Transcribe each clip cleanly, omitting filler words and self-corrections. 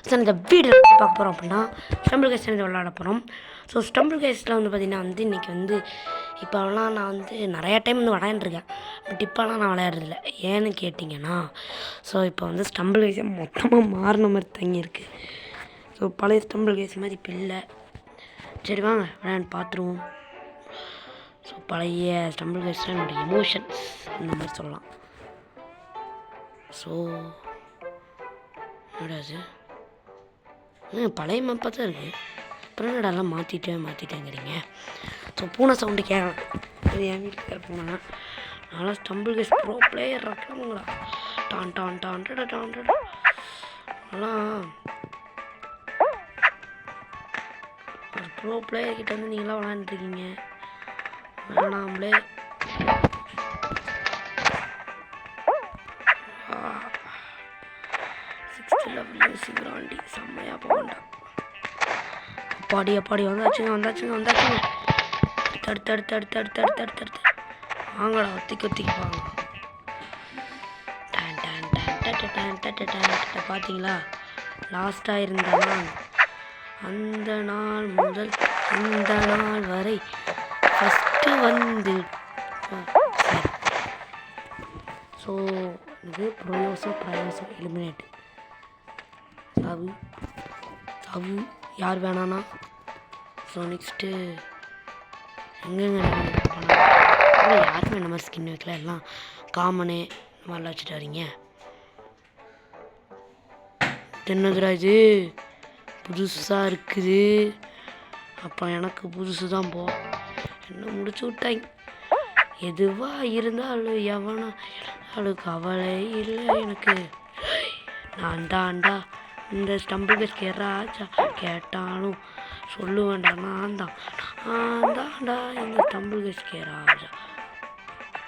So இந்த video பார்க்க போகிறோம் அப்படின்னா ஸ்டம்பிள் கேஸ் விளையாட போகிறோம். ஸோ ஸ்டம்பிள் கேஸில் வந்து பார்த்திங்கன்னா வந்து இன்றைக்கி வந்து இப்போலாம் நான் வந்து நிறையா டைம் வந்து விளையாண்டுருக்கேன். பட் இப்போலாம் நான் விளையாடுறதில்ல. ஏன்னு கேட்டிங்கன்னா ஸோ இப்போ வந்து ஸ்டம்பிள் கேஸே மொத்தமாக மாறின மாதிரி தங்கியிருக்கு. ஸோ பழைய ஸ்டம்பிள் கேஸ் மாதிரி இப்போ இல்லை. சரி வாங்க விளையாண்டு பார்த்துருவோம். ஸோ பழைய ஸ்டம்பிள் கேஸில் என்னோடய எமோஷன்ஸ் இந்த மாதிரி சொல்லலாம். ஸோ என்னடாது பழைய மேப்பாக தான் இருக்குது. அப்புறம் என்னடாலாம் மாற்றிட்டேங்கிறீங்க. ஸோ பூனை சவுண்டு கேட்கலாம். அது என் வீட்டுக்கு பூனை. நல்லா ஸ்டம்பிள் கேஸ் ப்ரோ பிளேயர் இருக்கணுங்களா? டான் டான் டான் டான் அதெல்லாம் ஒரு ப்ரோ பிளேயர் கிட்ட வந்து நீங்களாம் விளையாண்டுருக்கீங்க. வேணாம்லே சிவராண்டி செம்மையாக போகண்டா. அப்பாடி வந்தாச்சுங்க அடுத்து வாங்கடா ஒத்திக்கு வாங்க. பார்த்தீங்களா லாஸ்ட்டாக இருந்த நாள் அந்த நாள் முதல் இந்த நாள் வரை ஃபஸ்ட்டு வந்து ஸோ இது ப்ரோயோசோ எலிமினேட் சாவு யார் வேணான்னா. ஸோ நெக்ஸ்ட்டு எங்கெங்க யாருமே இந்த மாதிரி ஸ்கின் வைக்கல, எல்லாம் காமனு இந்த மாதிரிலாம் வச்சுட்டு வரீங்க. என்னதுடா இது புதுசாக இருக்குது. அப்போ எனக்கு புதுசு தான் போ என்ன முடிச்சு விட்டாங்க. எதுவாக இருந்தாலும் எவனா அவளுக்கு அவளே இல்லை எனக்கு. நான் தாண்டா இந்த ஸ்டம்பிள் கேஸ் ராஜா கேட்டாலும் சொல்லுவேன்டா நான் தான்டா இந்த ஸ்டம்பிள் கேஸ் ராஜா.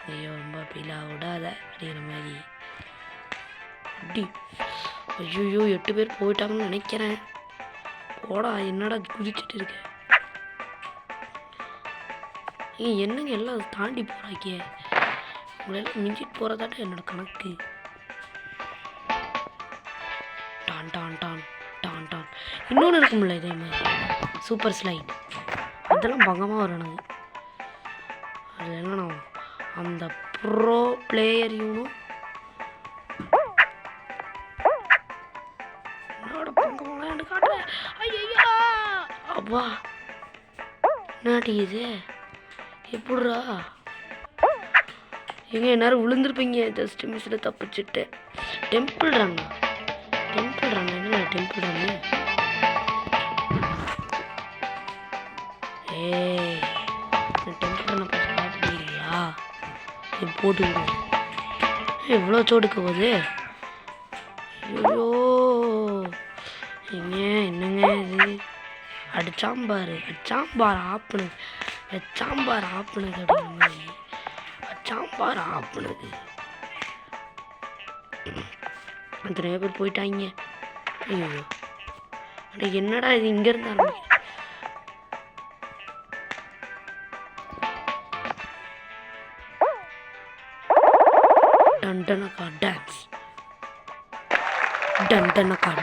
ஐயோ ரொம்ப பீலா விடாத அப்படிங்கிற மாதிரி. அப்படி ஐயோ 8 பேர் போயிட்டாங்கன்னு நினைக்கிறேன். போடா என்னடா குதிச்சுட்டு இருக்க. என்னங்க எல்லாம் தாண்டி போகிறாக்கே. உங்களெல்லாம் மிஞ்சிட்டு போகிறதாட்ட என்னோட கணக்கு. டான் டான் டான் டான் டான் இன்னொன்று இருக்கும்ல இதே மாதிரி சூப்பர் ஸ்லைட். அதெல்லாம் பங்கமாக வரும் எனக்கு. அது என்னன்னா அந்த ப்ரோ பிளேயர் யூனும் என்னோட பங்கமாக எனக்கு காட்டுறேன். ஐயா அப்பா என்னாட்டி இது எப்படிரா எங்கே எல்லாரும் விழுந்துருப்பீங்க. ஜஸ்ட் மிஸ்ஸில் தப்பிச்சுட்டு டெம்பிள் ரன் என்ன டெம்பிள் ரன்னு. டெம்பிள் ரன்னை பார்த்து பார்த்துக்கிறீங்களா? போட்டு விடுவோம். எவ்வளோ சோடுக்க போகுது. ஐயோ என்னங்க இது அடிச்சாம்பார் ஆப்புனது அப்படிங்கிற மாதிரி சாம்பார் ஆப்புனது. நிறைய பேர் போயிட்டாங்க. ஐயோ அட என்னடா இது இங்கேருந்து ஆரம்பிக்க. டண்டனக்கா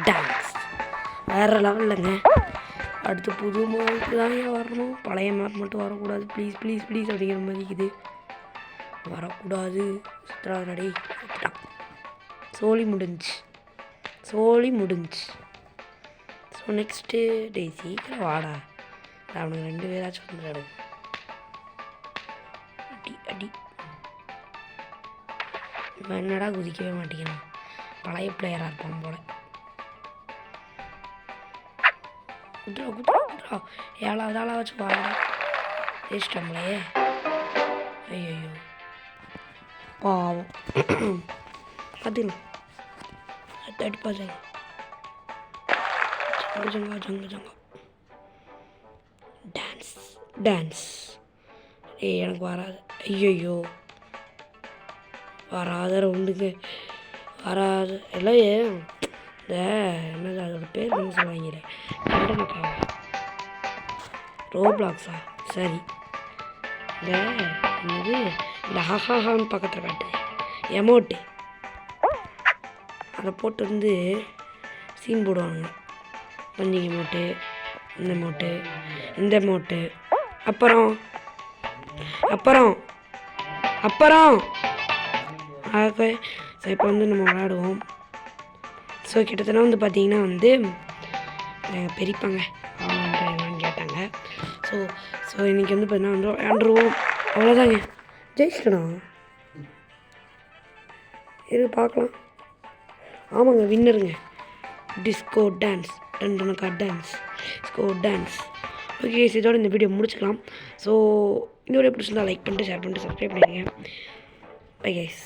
டான்ஸ் வேறு லெவல்லங்க. அடுத்து புது மேப்புக்கு தான் வரணும். பழைய மேப் மட்டும் வரக்கூடாது. ப்ளீஸ் அப்படிங்கிற மாதிரி இது வரக்கூடாது. சுற்றுலாடே சோழி முடிஞ்சு. ஸோ நெக்ஸ்ட்டு டே சீக்கிரம் வாடா. அவனுக்கு 2 பேராச்சும் வந்துடாது. அடி இப்போ என்னடா குதிக்கவே மாட்டேங்கிறான். பழைய பிளேயராக இருப்பான் போல. குதிரா 7வது ஆளாக வச்சு வாடா. ஜெயிச்சிட்டாங்களே. ஐயோ பாவம். பார்த்துக்கலாம் அடிப்பா ஜங்க டான்ஸ் எனக்கு வராது. ஐயோ வராத ரவுண்டுக்கு வராது எல்லாம். இந்த என்னது அதோட பேர் என்ன சொல்லுவாங்க? ரோப்ளாக்ஸா? சரி என்னது இந்த ஹஹான்னு பக்கத்தில் காட்டுது எமோட்டு. அதை போட்டு வந்து சீன் போடுவாங்க. பஞ்சிங் மோட்டு, இந்த மோட்டு, இந்த மோட்டு, அப்புறம் அப்புறம் அப்புறம் ஆக ஸோ இப்போ வந்து நம்ம விளாடுவோம். ஸோ கிட்டத்தட்ட வந்து பார்த்திங்கன்னா வந்து பெரியப்பாங்க என்னன்னு கேட்டாங்க. ஸோ ஸோ இன்றைக்கி வந்து பார்த்தீங்கன்னா வந்து விளையாண்டுருவோம். அவ்வளோதாங்க, ஜெயிச்சிடணும். இது பார்க்கலாம். ஆமாங்க, வின்னருங்க. டிஸ்கோ டான்ஸ், டன்டனக்கா dance, disco dance. Okay guys, இதோட இந்த வீடியோ முடிச்சுக்கலாம். ஸோ இன்னொரு பிடிச்சிருந்தா லைக் பண்ணிட்டு ஷேர் பண்ணிட்டு சப்ஸ்கிரைப் பண்ணிடுங்க. Bye guys.